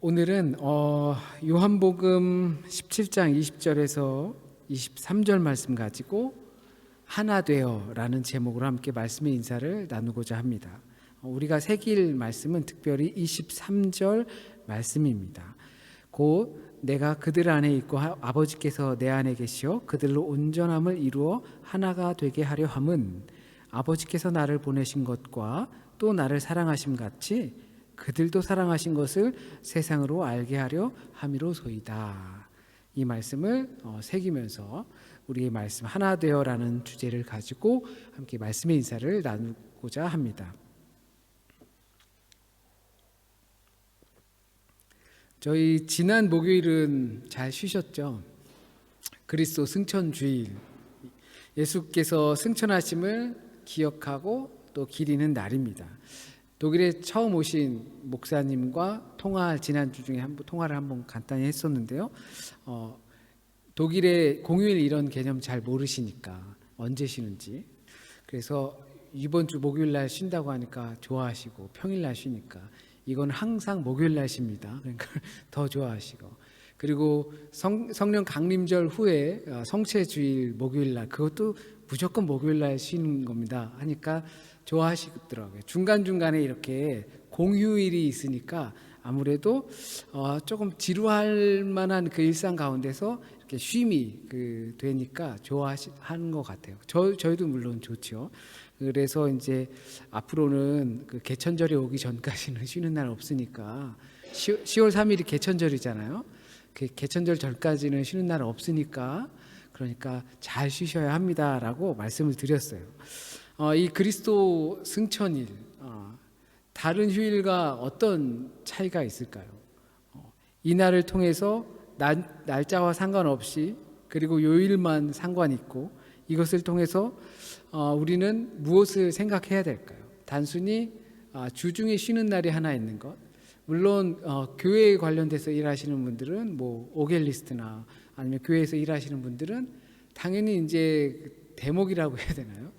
오늘은 요한복음 17장 20절에서 23절 말씀 가지고 하나 되어라는 제목으로 함께 말씀의 인사를 나누고자 합니다. 우리가 새길 말씀은 특별히 23절 말씀입니다. 곧 내가 그들 안에 있고 아버지께서 내 안에 계시어 그들로 온전함을 이루어 하나가 되게 하려 함은 아버지께서 나를 보내신 것과 또 나를 사랑하심 같이 그들도 사랑하신 것을 세상으로 알게 하려 함이로소이다. 이 말씀을 새기면서 우리의 말씀 하나 되어라는 주제를 가지고 함께 말씀의 인사를 나누고자 합니다. 저희 지난 목요일은 잘 쉬셨죠? 그리스도 승천주일, 예수께서 승천하심을 기억하고 또 기리는 날입니다. 독일에 처음 오신 목사님과 지난주 중에 통화를 한번 간단히 했었는데요. 독일의 공휴일 이런 개념 잘 모르시니까 언제 쉬는지, 그래서 이번 주 목요일 날 쉰다고 하니까 좋아하시고, 평일 날 쉬니까 이건 항상 목요일 날 쉽니다. 그러니까 더 좋아하시고, 그리고 성령 강림절 후에 성체주일 목요일 날, 그것도 무조건 목요일 날 쉬는 겁니다 하니까 좋아하시더라고요. 중간중간에 이렇게 공휴일이 있으니까 아무래도 조금 지루할 만한 그 일상 가운데서 이렇게 쉼이 되니까 좋아하는 것 같아요. 저희도 물론 좋죠. 그래서 이제 앞으로는 그 개천절이 오기 전까지는 쉬는 날 없으니까 10월 3일이 개천절이잖아요. 그 개천절 전까지는 쉬는 날 없으니까 그러니까 잘 쉬셔야 합니다라고 말씀을 드렸어요. 이 그리스도 승천일, 다른 휴일과 어떤 차이가 있을까요? 이 날을 통해서 날짜와 상관없이, 그리고 요일만 상관 있고, 이것을 통해서 우리는 무엇을 생각해야 될까요? 단순히 주중에 쉬는 날이 하나 있는 것, 물론 교회에 관련돼서 일하시는 분들은 뭐 오겔리스트나 아니면 교회에서 일하시는 분들은 당연히 이제 대목이라고 해야 되나요?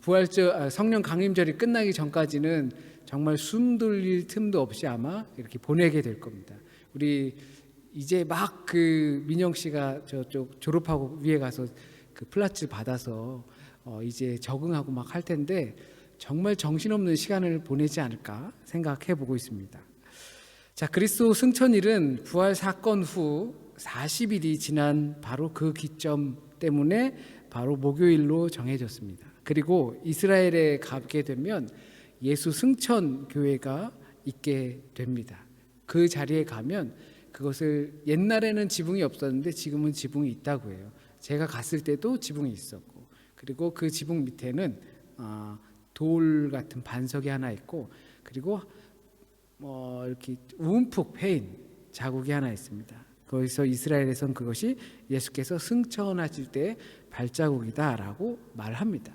부활절, 성령 강림절이 끝나기 전까지는 정말 숨 돌릴 틈도 없이 아마 이렇게 보내게 될 겁니다. 우리 이제 막 민영 씨가 저쪽 졸업하고 위에 가서 그 플라츠 받아서 이제 적응하고 막 할 텐데 정말 정신없는 시간을 보내지 않을까 생각해 보고 있습니다. 자, 그리스도 승천일은 부활 사건 후 40일이 지난 바로 그 기점 때문에 바로 목요일로 정해졌습니다. 그리고 이스라엘에 가게 되면 예수 승천 교회가 있게 됩니다. 그 자리에 가면 그것을, 옛날에는 지붕이 없었는데 지금은 지붕이 있다고 해요. 제가 갔을 때도 지붕이 있었고, 그리고 그 지붕 밑에는 돌 같은 반석이 하나 있고, 그리고 이렇게 움푹 패인 자국이 하나 있습니다. 거기서 이스라엘에선 그것이 예수께서 승천하실 때 발자국이다라고 말합니다.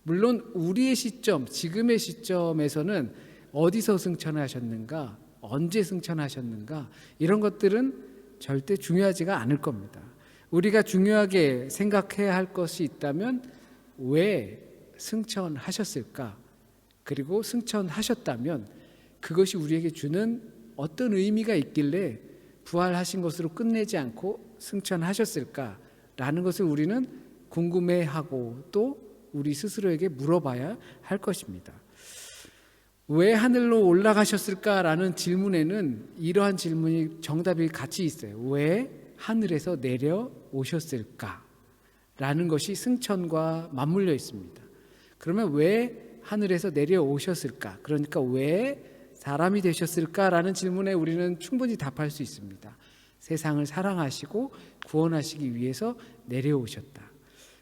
물론 우리의 시점, 지금의 시점에서는 어디서 승천하셨는가, 언제 승천하셨는가, 이런 것들은 절대 중요하지가 않을 겁니다. 우리가 중요하게 생각해야 할 것이 있다면 왜 승천하셨을까? 그리고 승천하셨다면 그것이 우리에게 주는 어떤 의미가 있길래 부활하신 것으로 끝내지 않고 승천하셨을까라는 것을 우리는 궁금해하고 또 우리 스스로에게 물어봐야 할 것입니다. 왜 하늘로 올라가셨을까라는 질문에는 이러한 질문이 정답이 같이 있어요. 왜 하늘에서 내려오셨을까라는 것이 승천과 맞물려 있습니다. 그러면 왜 하늘에서 내려오셨을까? 그러니까 왜 사람이 되셨을까라는 질문에 우리는 충분히 답할 수 있습니다. 세상을 사랑하시고 구원하시기 위해서 내려오셨다.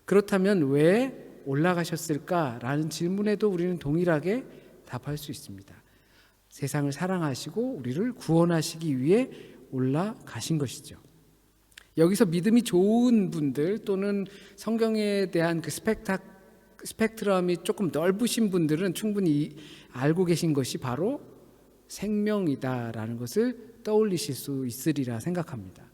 그렇다면 왜 올라가셨을까라는 질문에도 우리는 동일하게 답할 수 있습니다. 세상을 사랑하시고 우리를 구원하시기 위해 올라가신 것이죠. 여기서 믿음이 좋은 분들 또는 성경에 대한 그 스펙트럼이 조금 넓으신 분들은 충분히 알고 계신 것이 바로 생명이다라는 것을 떠올리실 수 있으리라 생각합니다.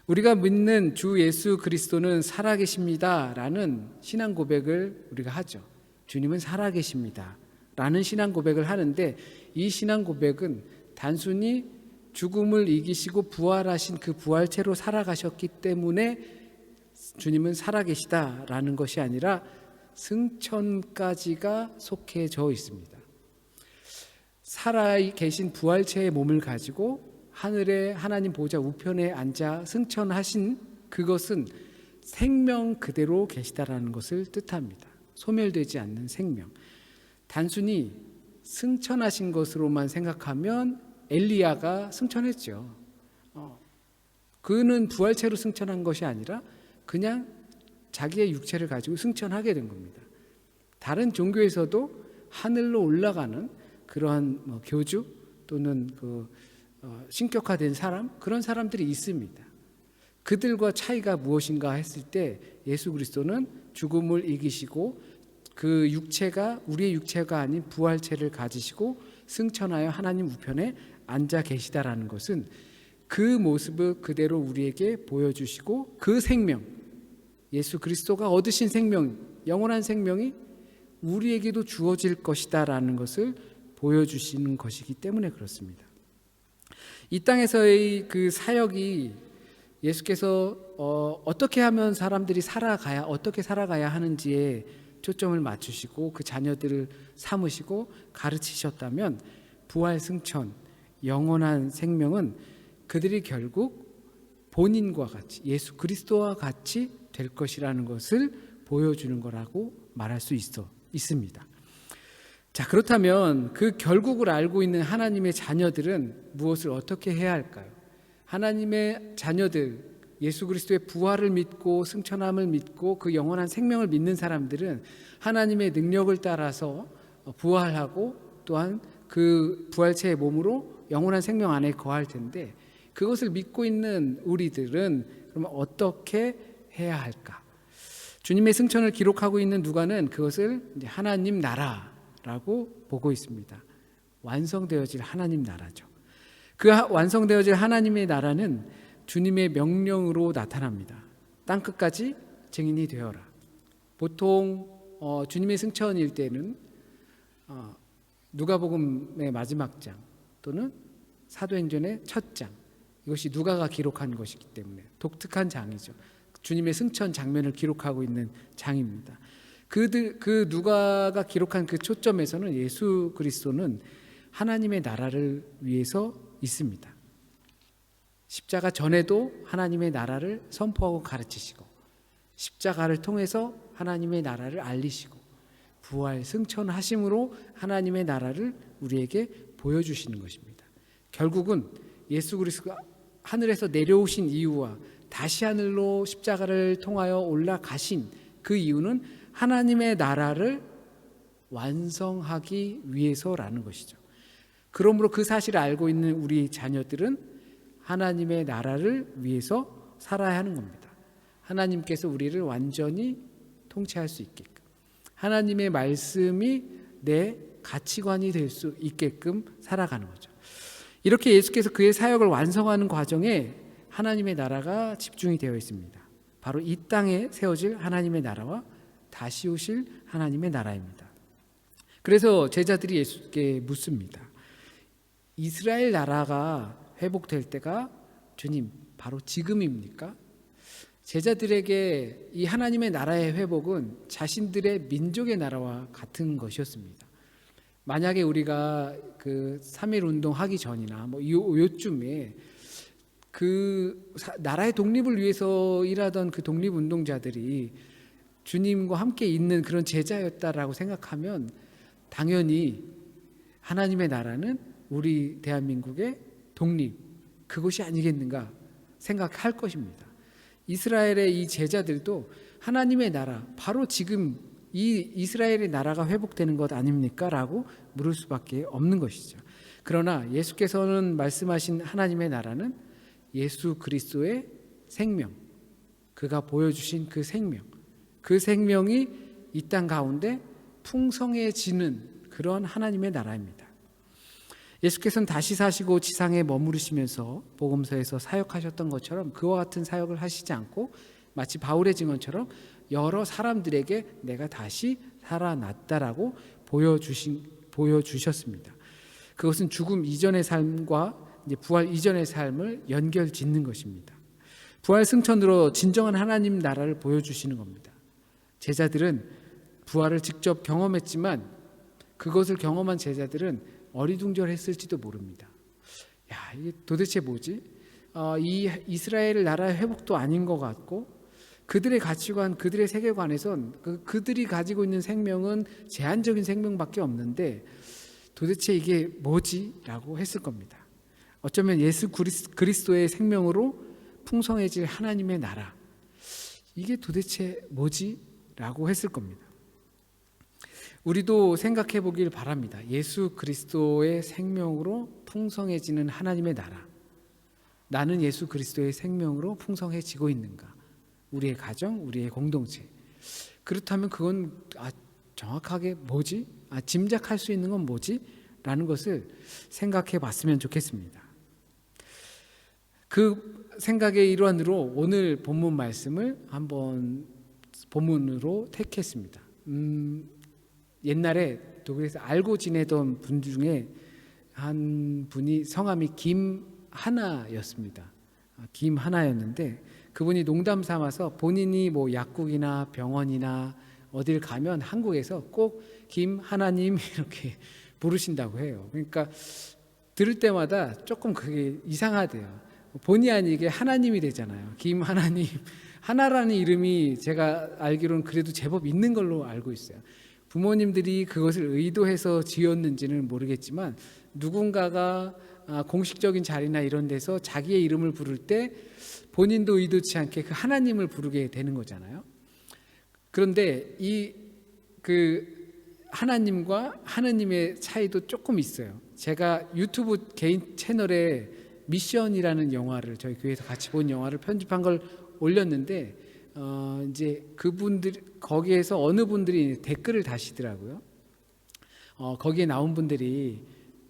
우리가 믿는 주 예수 그리스도는 살아계십니다 라는 신앙 고백을 우리가 하죠. 주님은 살아계십니다 라는 신앙 고백을 하는데, 이 신앙 고백은 단순히 죽음을 이기시고 부활하신 그 부활체로 살아가셨기 때문에 주님은 살아계시다라는 것이 아니라 승천까지가 속해져 있습니다. 살아계신 부활체의 몸을 가지고 하늘의 하나님 보좌 우편에 앉아 승천하신 그것은 생명 그대로 계시다라는 것을 뜻합니다. 소멸되지 않는 생명. 단순히 승천하신 것으로만 생각하면 엘리야가 승천했죠. 그는 부활체로 승천한 것이 아니라 그냥 자기의 육체를 가지고 승천하게 된 겁니다. 다른 종교에서도 하늘로 올라가는 그러한 교주 또는 신격화된 사람, 그런 사람들이 있습니다. 그들과 차이가 무엇인가 했을 때 예수 그리스도는 죽음을 이기시고 그 육체가 우리의 육체가 아닌 부활체를 가지시고 승천하여 하나님 우편에 앉아 계시다라는 것은 그 모습을 그대로 우리에게 보여주시고 그 생명, 예수 그리스도가 얻으신 생명, 영원한 생명이 우리에게도 주어질 것이다라는 것을 보여주시는 것이기 때문에 그렇습니다. 이 땅에서의 그 사역이 예수께서 어떻게 하면 사람들이 어떻게 살아가야 하는지에 초점을 맞추시고 그 자녀들을 삼으시고 가르치셨다면 부활 승천, 영원한 생명은 그들이 결국 본인과 같이 예수 그리스도와 같이 될 것이라는 것을 보여주는 거라고 말할 수 있습니다. 자, 그렇다면 그 결국을 알고 있는 하나님의 자녀들은 무엇을 어떻게 해야 할까요? 하나님의 자녀들, 예수 그리스도의 부활을 믿고 승천함을 믿고 그 영원한 생명을 믿는 사람들은 하나님의 능력을 따라서 부활하고 또한 그 부활체의 몸으로 영원한 생명 안에 거할 텐데, 그것을 믿고 있는 우리들은 그러면 어떻게 해야 할까? 주님의 승천을 기록하고 있는 누가는 그것을 이제 하나님 나라라고 보고 있습니다. 완성되어질 하나님 나라죠. 그 완성되어질 하나님의 나라는 주님의 명령으로 나타납니다. 땅끝까지 증인이 되어라. 보통 주님의 승천일 때는 누가복음의 마지막 장 또는 사도행전의 첫 장, 이것이 누가가 기록한 것이기 때문에 독특한 장이죠. 주님의 승천 장면을 기록하고 있는 장입니다. 그 누가가 기록한 그 초점에서는 예수 그리스도는 하나님의 나라를 위해서 있습니다. 십자가 전에도 하나님의 나라를 선포하고 가르치시고, 십자가를 통해서 하나님의 나라를 알리시고, 부활 승천하심으로 하나님의 나라를 우리에게 보여주시는 것입니다. 결국은 예수 그리스도가 하늘에서 내려오신 이유와 다시 하늘로 십자가를 통하여 올라가신 그 이유는 하나님의 나라를 완성하기 위해서라는 것이죠. 그러므로 그 사실을 알고 있는 우리 자녀들은 하나님의 나라를 위해서 살아야 하는 겁니다. 하나님께서 우리를 완전히 통치할 수 있게끔, 하나님의 말씀이 내 가치관이 될 수 있게끔 살아가는 거죠. 이렇게 예수께서 그의 사역을 완성하는 과정에 하나님의 나라가 집중이 되어 있습니다. 바로 이 땅에 세워질 하나님의 나라와 다시 오실 하나님의 나라입니다. 그래서 제자들이 예수께 묻습니다. 이스라엘 나라가 회복될 때가 주님 바로 지금입니까? 제자들에게 이 하나님의 나라의 회복은 자신들의 민족의 나라와 같은 것이었습니다. 만약에 우리가 그 3.1 운동 하기 전이나 요쯤에 그 나라의 독립을 위해서 일하던 그 독립운동자들이 주님과 함께 있는 그런 제자였다라고 생각하면 당연히 하나님의 나라는 우리 대한민국의 독립, 그것이 아니겠는가 생각할 것입니다. 이스라엘의 이 제자들도 하나님의 나라, 바로 지금 이 이스라엘의 나라가 회복되는 것 아닙니까? 라고 물을 수밖에 없는 것이죠. 그러나 예수께서는 말씀하신 하나님의 나라는 예수 그리스도의 생명, 그가 보여주신 그 생명이 이 땅 가운데 풍성해지는 그런 하나님의 나라입니다. 예수께서는 다시 사시고 지상에 머무르시면서 복음서에서 사역하셨던 것처럼 그와 같은 사역을 하시지 않고 마치 바울의 증언처럼 여러 사람들에게 내가 다시 살아났다라고 보여주셨습니다. 그것은 죽음 이전의 삶과 이제 부활 이전의 삶을 연결 짓는 것입니다. 부활 승천으로 진정한 하나님 나라를 보여주시는 겁니다. 제자들은 부활을 직접 경험했지만 그것을 경험한 제자들은 어리둥절했을지도 모릅니다. 야, 이게 도대체 뭐지? 이 이스라엘 나라의 회복도 아닌 것 같고 그들의 가치관, 그들의 세계관에선 그들이 가지고 있는 생명은 제한적인 생명밖에 없는데 도대체 이게 뭐지? 라고 했을 겁니다. 어쩌면 예수 그리스도의 생명으로 풍성해질 하나님의 나라, 이게 도대체 뭐지? 라고 했을 겁니다. 우리도 생각해 보길 바랍니다. 예수 그리스도의 생명으로 풍성해지는 하나님의 나라, 나는 예수 그리스도의 생명으로 풍성해지고 있는가? 우리의 가정, 우리의 공동체. 그렇다면 그건 정확하게 뭐지? 짐작할 수 있는 건 뭐지? 라는 것을 생각해 봤으면 좋겠습니다. 그 생각의 일환으로 오늘 본문 말씀을 한번 본문으로 택했습니다. 옛날에 독일에서 알고 지내던 분 중에 한 분이 성함이 김하나였습니다. 김하나였는데 그분이 농담 삼아서 본인이 뭐 약국이나 병원이나 어딜 가면 한국에서 꼭 김하나님 이렇게 부르신다고 해요. 그러니까 들을 때마다 조금 그게 이상하대요. 본의 아니게 하나님이 되잖아요. 김하나님. 하나라는 이름이 제가 알기로는 그래도 제법 있는 걸로 알고 있어요. 부모님들이 그것을 의도해서 지었는지는 모르겠지만 누군가가 공식적인 자리나 이런 데서 자기의 이름을 부를 때 본인도 의도치 않게 그 하나님을 부르게 되는 거잖아요. 그런데 그 하나님과 하느님의 차이도 조금 있어요. 제가 유튜브 개인 채널에 미션이라는 영화를 저희 교회에서 같이 본 영화를 편집한 걸 올렸는데 이제 그분들 거기에서 어느 분들이 댓글을 다시더라고요. 거기에 나온 분들이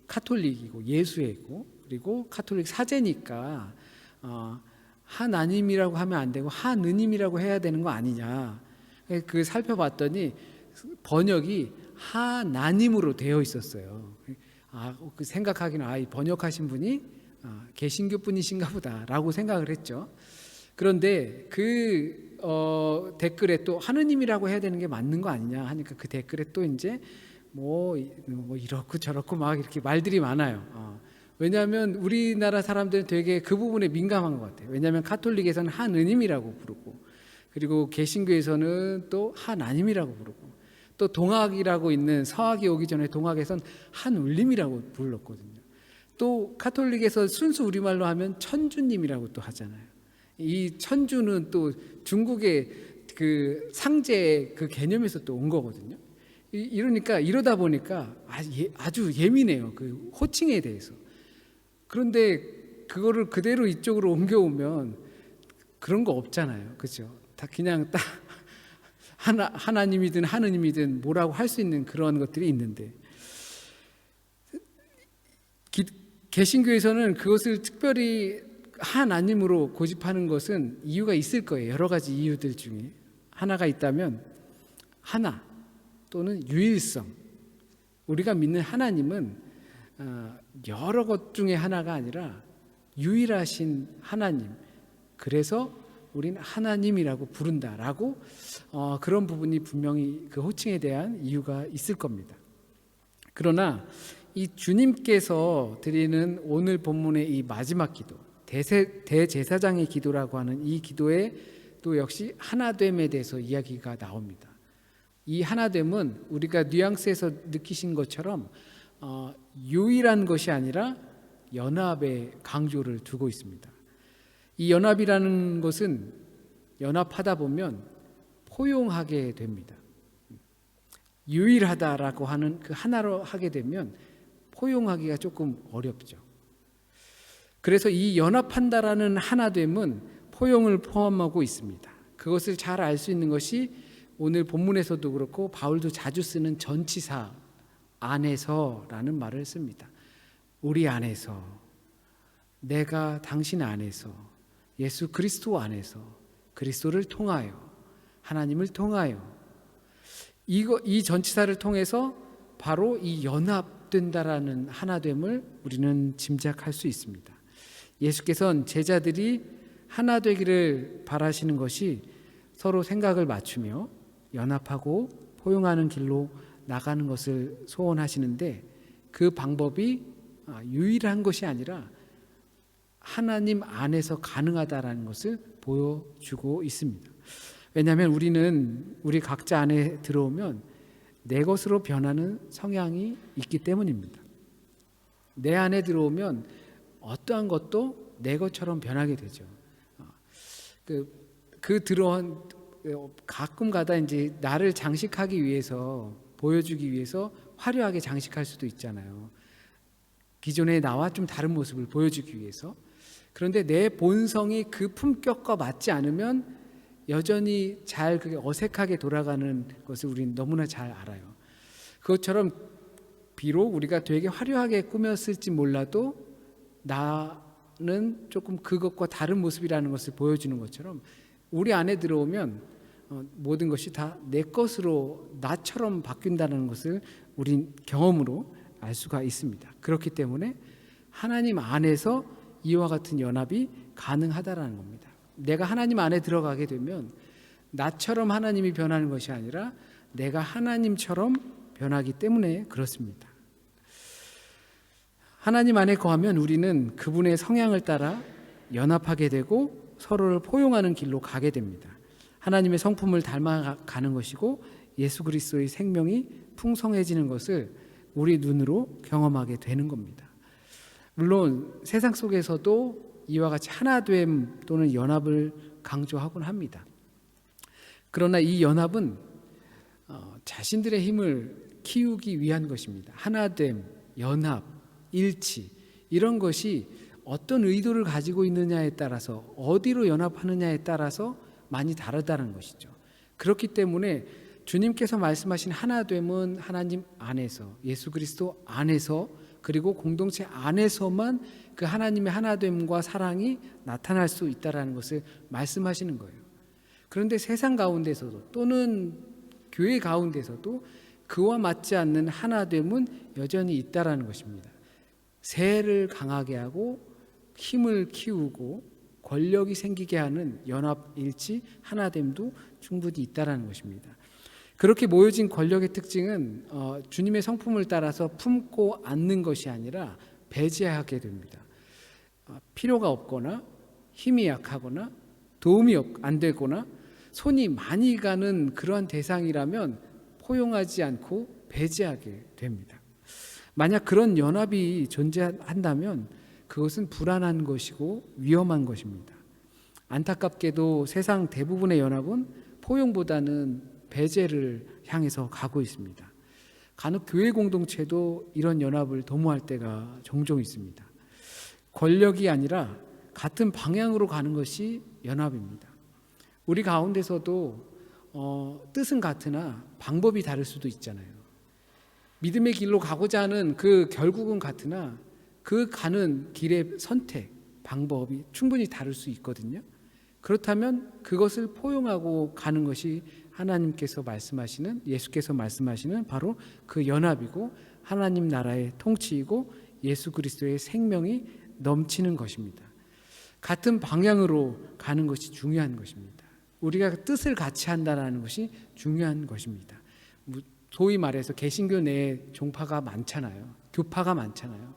카톨릭이고 예수회고 그리고 카톨릭 사제니까 하나님이라고 하면 안 되고 하느님이라고 해야 되는 거 아니냐. 그 살펴봤더니 번역이 하나님으로 되어 있었어요. 그 생각하기는 이 번역하신 분이 개신교 분이신가 보다라고 생각을 했죠. 그런데 그 댓글에 또 하느님이라고 해야 되는 게 맞는 거 아니냐 하니까 그 댓글에 또 이제 뭐 이렇고 저렇고 막 이렇게 말들이 많아요. 왜냐하면 우리나라 사람들은 되게 그 부분에 민감한 것 같아요. 왜냐하면 카톨릭에서는 하느님이라고 부르고 그리고 개신교에서는 또 하나님이라고 부르고 또 동학이라고 있는 서학이 오기 전에 동학에서는 한울림이라고 불렀거든요. 또 카톨릭에서 순수 우리말로 하면 천주님이라고 또 하잖아요. 이 천주는 또 중국의 그 상제의 그 개념에서 또 온 거거든요. 이러다 보니까 아주 예민해요. 그 호칭에 대해서. 그런데 그거를 그대로 이쪽으로 옮겨오면 그런 거 없잖아요. 그렇죠? 다 그냥 딱 하나님이든 하느님이든 뭐라고 할 수 있는 그런 것들이 있는데 개신교에서는 그것을 특별히 하나님으로 고집하는 것은 이유가 있을 거예요. 여러 가지 이유들 중에 하나가 있다면 하나 또는 유일성. 우리가 믿는 하나님은 여러 것 중에 하나가 아니라 유일하신 하나님. 그래서 우리는 하나님이라고 부른다라고 그런 부분이 분명히 그 호칭에 대한 이유가 있을 겁니다. 그러나 이 주님께서 드리는 오늘 본문의 이 마지막 기도, 대제사장의 기도라고 하는 이 기도에 또 역시 하나됨에 대해서 이야기가 나옵니다. 이 하나됨은 우리가 뉘앙스에서 느끼신 것처럼 유일한 것이 아니라 연합의 강조를 두고 있습니다. 이 연합이라는 것은 연합하다 보면 포용하게 됩니다. 유일하다라고 하는 그 하나로 하게 되면 포용하기가 조금 어렵죠. 그래서 이 연합한다라는 하나됨은 포용을 포함하고 있습니다. 그것을 잘 알 수 있는 것이 오늘 본문에서도 그렇고 바울도 자주 쓰는 전치사 안에서라는 말을 씁니다. 우리 안에서, 내가 당신 안에서, 예수 그리스도 안에서, 그리스도를 통하여, 하나님을 통하여 이 전치사를 통해서 바로 이 연합 연합된다라는 하나됨을 우리는 짐작할 수 있습니다. 예수께서는 제자들이 하나 되기를 바라시는 것이 서로 생각을 맞추며 연합하고 포용하는 길로 나가는 것을 소원하시는데, 그 방법이 유일한 것이 아니라 하나님 안에서 가능하다라는 것을 보여주고 있습니다. 왜냐하면 우리는 우리 각자 안에 들어오면 내 것으로 변하는 성향이 있기 때문입니다. 내 안에 들어오면 어떠한 것도 내 것처럼 변하게 되죠. 그 들어온 가끔가다 이제 나를 장식하기 위해서, 보여주기 위해서 화려하게 장식할 수도 있잖아요. 기존의 나와 좀 다른 모습을 보여주기 위해서. 그런데 내 본성이 그 품격과 맞지 않으면 여전히 잘 그게 어색하게 돌아가는 것을 우리는 너무나 잘 알아요. 그것처럼 비록 우리가 되게 화려하게 꾸몄을지 몰라도 나는 조금 그것과 다른 모습이라는 것을 보여주는 것처럼 우리 안에 들어오면 모든 것이 다 내 것으로 나처럼 바뀐다는 것을 우린 경험으로 알 수가 있습니다. 그렇기 때문에 하나님 안에서 이와 같은 연합이 가능하다라는 겁니다. 내가 하나님 안에 들어가게 되면 나처럼 하나님이 변하는 것이 아니라 내가 하나님처럼 변하기 때문에 그렇습니다. 하나님 안에 거하면 우리는 그분의 성향을 따라 연합하게 되고 서로를 포용하는 길로 가게 됩니다. 하나님의 성품을 닮아가는 것이고 예수 그리스도의 생명이 풍성해지는 것을 우리 눈으로 경험하게 되는 겁니다. 물론 세상 속에서도 이와 같이 하나됨 또는 연합을 강조하곤 합니다. 그러나 이 연합은 자신들의 힘을 키우기 위한 것입니다. 하나됨, 연합, 일치, 이런 것이 어떤 의도를 가지고 있느냐에 따라서, 어디로 연합하느냐에 따라서 많이 다르다는 것이죠. 그렇기 때문에 주님께서 말씀하신 하나됨은 하나님 안에서, 예수 그리스도 안에서, 그리고 공동체 안에서만 그 하나님의 하나됨과 사랑이 나타날 수 있다는 것을 말씀하시는 거예요. 그런데 세상 가운데서도 또는 교회 가운데서도 그와 맞지 않는 하나됨은 여전히 있다는 것입니다. 세를 강하게 하고 힘을 키우고 권력이 생기게 하는 연합, 일치, 하나됨도 충분히 있다는 것입니다. 그렇게 모여진 권력의 특징은 주님의 성품을 따라서 품고 앉는 것이 아니라 배제하게 됩니다. 필요가 없거나 힘이 약하거나 도움이 안 되거나 손이 많이 가는 그러한 대상이라면 포용하지 않고 배제하게 됩니다. 만약 그런 연합이 존재한다면 그것은 불안한 것이고 위험한 것입니다. 안타깝게도 세상 대부분의 연합은 포용보다는 배제를 향해서 가고 있습니다. 간혹 교회 공동체도 이런 연합을 도모할 때가 종종 있습니다. 권력이 아니라 같은 방향으로 가는 것이 연합입니다. 우리 가운데서도 뜻은 같으나 방법이 다를 수도 있잖아요. 믿음의 길로 가고자 하는 그 결국은 같으나 그 가는 길의 선택, 방법이 충분히 다를 수 있거든요. 그렇다면 그것을 포용하고 가는 것이 하나님께서 말씀하시는, 예수께서 말씀하시는 바로 그 연합이고 하나님 나라의 통치이고 예수 그리스도의 생명이 넘치는 것입니다. 같은 방향으로 가는 것이 중요한 것입니다. 우리가 뜻을 같이 한다는 것이 중요한 것입니다. 소위 말해서 개신교 내에 종파가 많잖아요. 교파가 많잖아요.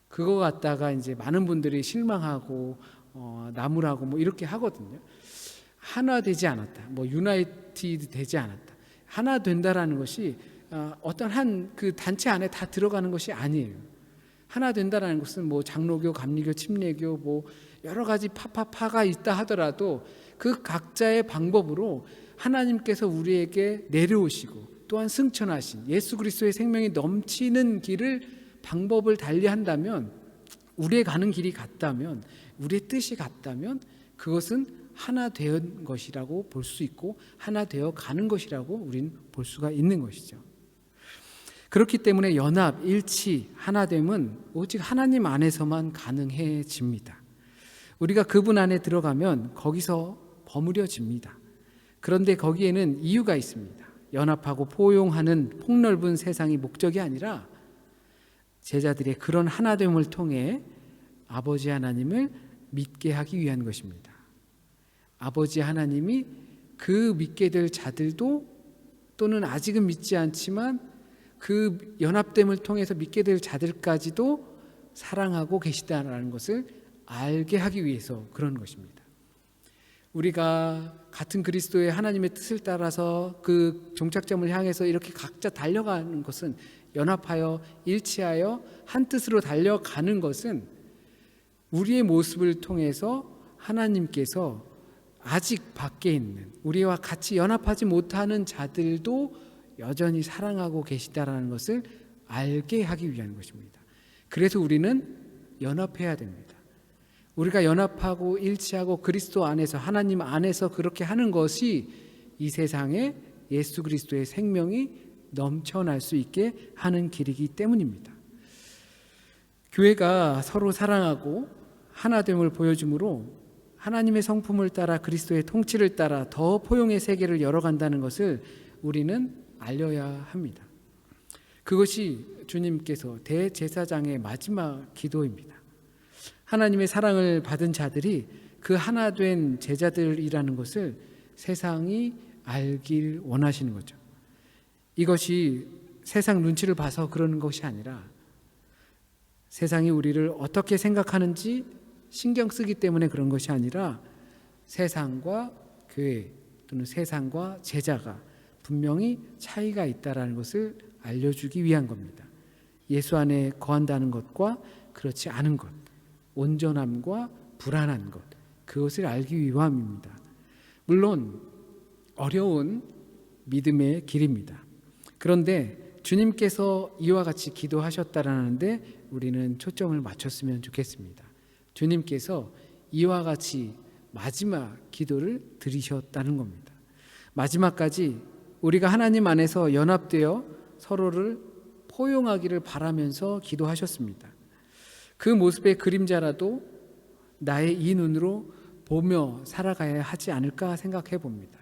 그거 갖다가 이제 많은 분들이 실망하고 나무라고 뭐 이렇게 하거든요. 하나 되지 않았다. 뭐 유나이티드 되지 않았다. 하나 된다라는 것이 어떤 한 그 단체 안에 다 들어가는 것이 아니에요. 하나 된다라는 것은 뭐 장로교, 감리교, 침례교 뭐 여러 가지 파가 있다 하더라도 그 각자의 방법으로 하나님께서 우리에게 내려오시고 또한 승천하신 예수 그리스도의 생명이 넘치는 길을 방법을 달리한다면, 우리의 가는 길이 같다면, 우리의 뜻이 같다면 그것은 하나 된 것이라고 볼 수 있고 하나 되어 가는 것이라고 우리는 볼 수가 있는 것이죠. 그렇기 때문에 연합, 일치, 하나됨은 오직 하나님 안에서만 가능해집니다. 우리가 그분 안에 들어가면 거기서 버무려집니다. 그런데 거기에는 이유가 있습니다. 연합하고 포용하는 폭넓은 세상이 목적이 아니라 제자들의 그런 하나됨을 통해 아버지 하나님을 믿게 하기 위한 것입니다. 아버지 하나님이 그 믿게 될 자들도 또는 아직은 믿지 않지만 그 연합됨을 통해서 믿게 될 자들까지도 사랑하고 계시다라는 것을 알게 하기 위해서 그런 것입니다. 우리가 같은 그리스도의 하나님의 뜻을 따라서 그 종착점을 향해서 이렇게 각자 달려가는 것은, 연합하여 일치하여 한 뜻으로 달려가는 것은 우리의 모습을 통해서 하나님께서 아직 밖에 있는 우리와 같이 연합하지 못하는 자들도 여전히 사랑하고 계시다라는 것을 알게 하기 위한 것입니다. 그래서 우리는 연합해야 됩니다. 우리가 연합하고 일치하고 그리스도 안에서, 하나님 안에서 그렇게 하는 것이 이 세상에 예수 그리스도의 생명이 넘쳐날 수 있게 하는 길이기 때문입니다. 교회가 서로 사랑하고 하나됨을 보여주므로 하나님의 성품을 따라 그리스도의 통치를 따라 더 포용의 세계를 열어간다는 것을 우리는 알려야 합니다. 그것이 주님께서 대제사장의 마지막 기도입니다. 하나님의 사랑을 받은 자들이 그 하나 된 제자들이라는 것을 세상이 알길 원하시는 거죠. 이것이 세상 눈치를 봐서 그러는 것이 아니라 세상이 우리를 어떻게 생각하는지 신경 쓰기 때문에 그런 것이 아니라 세상과 교회 또는 세상과 제자가 분명히 차이가 있다는 것을 알려주기 위한 겁니다. 예수 안에 거한다는 것과 그렇지 않은 것, 온전함과 불안한 것, 그것을 알기 위함입니다. 물론 어려운 믿음의 길입니다. 그런데 주님께서 이와 같이 기도하셨다라는데 우리는 초점을 맞췄으면 좋겠습니다. 주님께서 이와 같이 마지막 기도를 드리셨다는 겁니다. 마지막까지 우리가 하나님 안에서 연합되어 서로를 포용하기를 바라면서 기도하셨습니다. 그 모습의 그림자라도 나의 이 눈으로 보며 살아가야 하지 않을까 생각해 봅니다.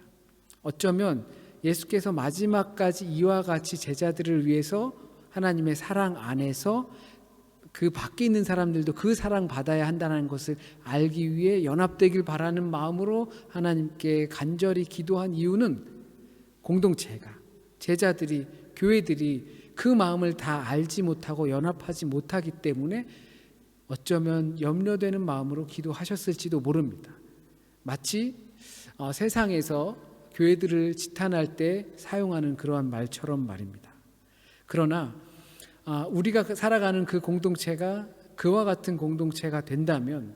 어쩌면 예수께서 마지막까지 이와 같이 제자들을 위해서 하나님의 사랑 안에서 그 밖에 있는 사람들도 그 사랑 받아야 한다는 것을 알기 위해 연합되길 바라는 마음으로 하나님께 간절히 기도한 이유는 공동체가, 제자들이, 교회들이 그 마음을 다 알지 못하고 연합하지 못하기 때문에 어쩌면 염려되는 마음으로 기도하셨을지도 모릅니다. 마치 세상에서 교회들을 지탄할 때 사용하는 그러한 말처럼 말입니다. 그러나 우리가 살아가는 그 공동체가 그와 같은 공동체가 된다면,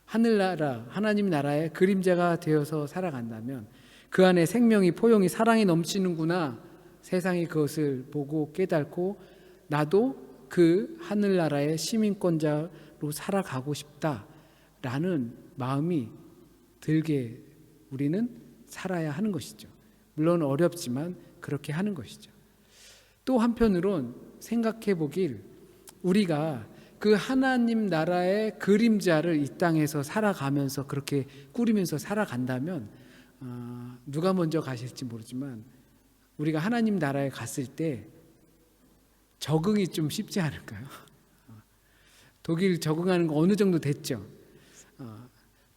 하늘나라, 하나님 나라의 그림자가 되어서 살아간다면 그 안에 생명이, 포용이, 사랑이 넘치는구나, 세상이 그것을 보고 깨닫고 나도 그 하늘나라의 시민권자로 살아가고 싶다라는 마음이 들게 우리는 살아야 하는 것이죠. 물론 어렵지만 그렇게 하는 것이죠. 또 한편으론 생각해 보길, 우리가 그 하나님 나라의 그림자를 이 땅에서 살아가면서 그렇게 꾸리면서 살아간다면 누가 먼저 가실지 모르지만 우리가 하나님 나라에 갔을 때 적응이 좀 쉽지 않을까요? 독일 적응하는 거 어느 정도 됐죠?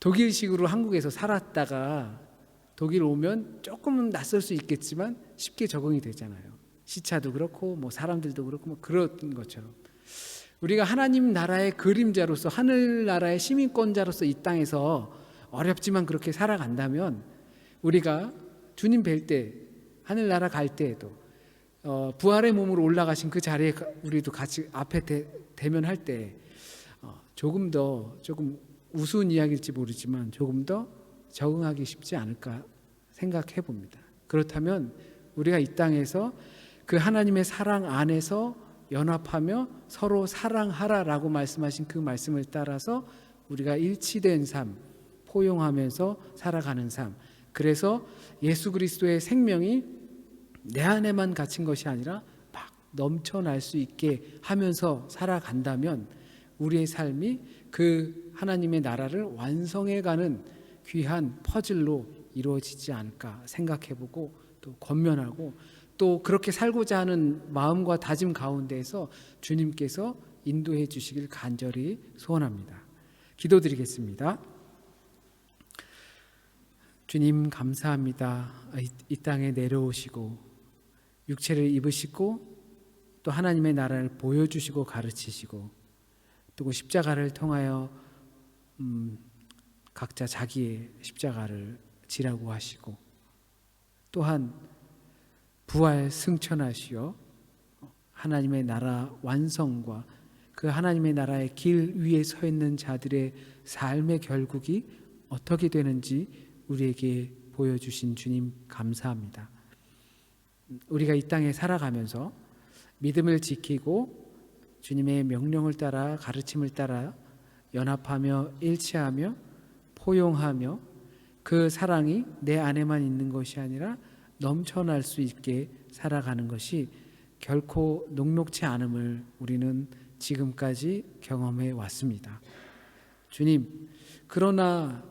독일식으로 한국에서 살았다가 독일 오면 조금은 낯설 수 있겠지만 쉽게 적응이 되잖아요. 시차도 그렇고 뭐 사람들도 그렇고 뭐 그런 것처럼 우리가 하나님 나라의 그림자로서, 하늘나라의 시민권자로서 이 땅에서 어렵지만 그렇게 살아간다면 우리가 주님 뵐 때, 하늘나라 갈 때에도 부활의 몸으로 올라가신 그 자리에 우리도 같이 앞에 대면할 때 조금 우스운 이야기일지 모르지만 조금 더 적응하기 쉽지 않을까 생각해 봅니다. 그렇다면 우리가 이 땅에서 그 하나님의 사랑 안에서 연합하며 서로 사랑하라라고 말씀하신 그 말씀을 따라서 우리가 일치된 삶, 포용하면서 살아가는 삶, 그래서 예수 그리스도의 생명이 내 안에만 갇힌 것이 아니라 막 넘쳐날 수 있게 하면서 살아간다면 우리의 삶이 그 하나님의 나라를 완성해가는 귀한 퍼즐로 이루어지지 않을까 생각해보고 또 권면하고, 또 그렇게 살고자 하는 마음과 다짐 가운데에서 주님께서 인도해 주시길 간절히 소원합니다. 기도드리겠습니다. 주님 감사합니다. 이 땅에 내려오시고 육체를 입으시고 또 하나님의 나라를 보여주시고 가르치시고 또 십자가를 통하여 각자 자기의 십자가를 지라고 하시고 또한 부활 승천하시어 하나님의 나라 완성과 그 하나님의 나라의 길 위에 서 있는 자들의 삶의 결국이 어떻게 되는지 우리에게 보여주신 주님 감사합니다. 우리가 이 땅에 살아가면서 믿음을 지키고 주님의 명령을 따라 가르침을 따라 연합하며 일치하며 포용하며 그 사랑이 내 안에만 있는 것이 아니라 넘쳐날 수 있게 살아가는 것이 결코 녹록지 않음을 우리는 지금까지 경험해 왔습니다. 주님, 그러나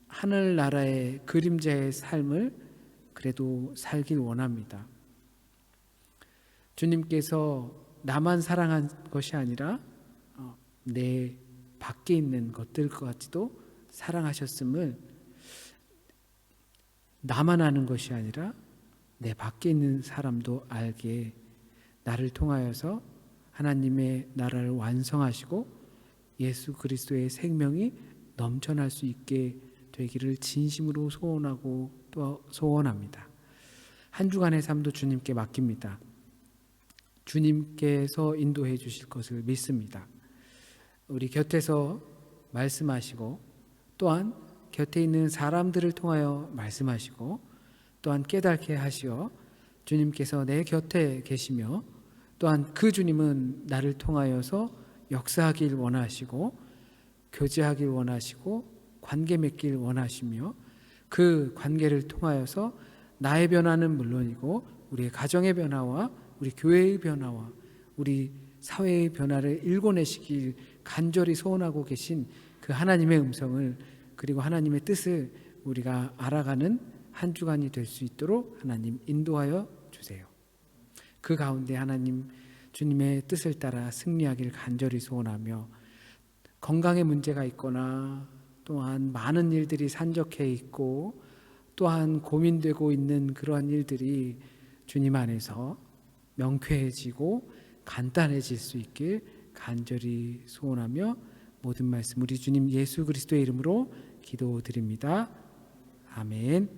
하늘나라의 그림자의 삶을 그래도 살길 원합니다. 주님께서 나만 사랑한 것이 아니라 내 밖에 있는 것들까지도 사랑하셨음을 나만 아는 것이 아니라 내 밖에 있는 사람도 알게 나를 통하여서 하나님의 나라를 완성하시고 예수 그리스도의 생명이 넘쳐날 수 있게 되기를 진심으로 소원하고 또 소원합니다. 한 주간의 삶도 주님께 맡깁니다. 주님께서 인도해 주실 것을 믿습니다. 우리 곁에서 말씀하시고 또한 곁에 있는 사람들을 통하여 말씀하시고 또한 깨닫게 하시어 주님께서 내 곁에 계시며 또한 그 주님은 나를 통하여서 역사하길 원하시고 교제하길 원하시고 관계 맺길 원하시며 그 관계를 통하여서 나의 변화는 물론이고 우리의 가정의 변화와 우리 교회의 변화와 우리 사회의 변화를 일궈내시길 간절히 소원하고 계신 그 하나님의 음성을 그리고 하나님의 뜻을 우리가 알아가는 한 주간이 될 수 있도록 하나님 인도하여 주세요. 그 가운데 하나님 주님의 뜻을 따라 승리하길 간절히 소원하며 건강에 문제가 있거나 또한 많은 일들이 산적해 있고 또한 고민되고 있는 그러한 일들이 주님 안에서 명쾌해지고 간단해질 수 있길 간절히 소원하며 모든 말씀 우리 주님 예수 그리스도의 이름으로 기도드립니다. 아멘.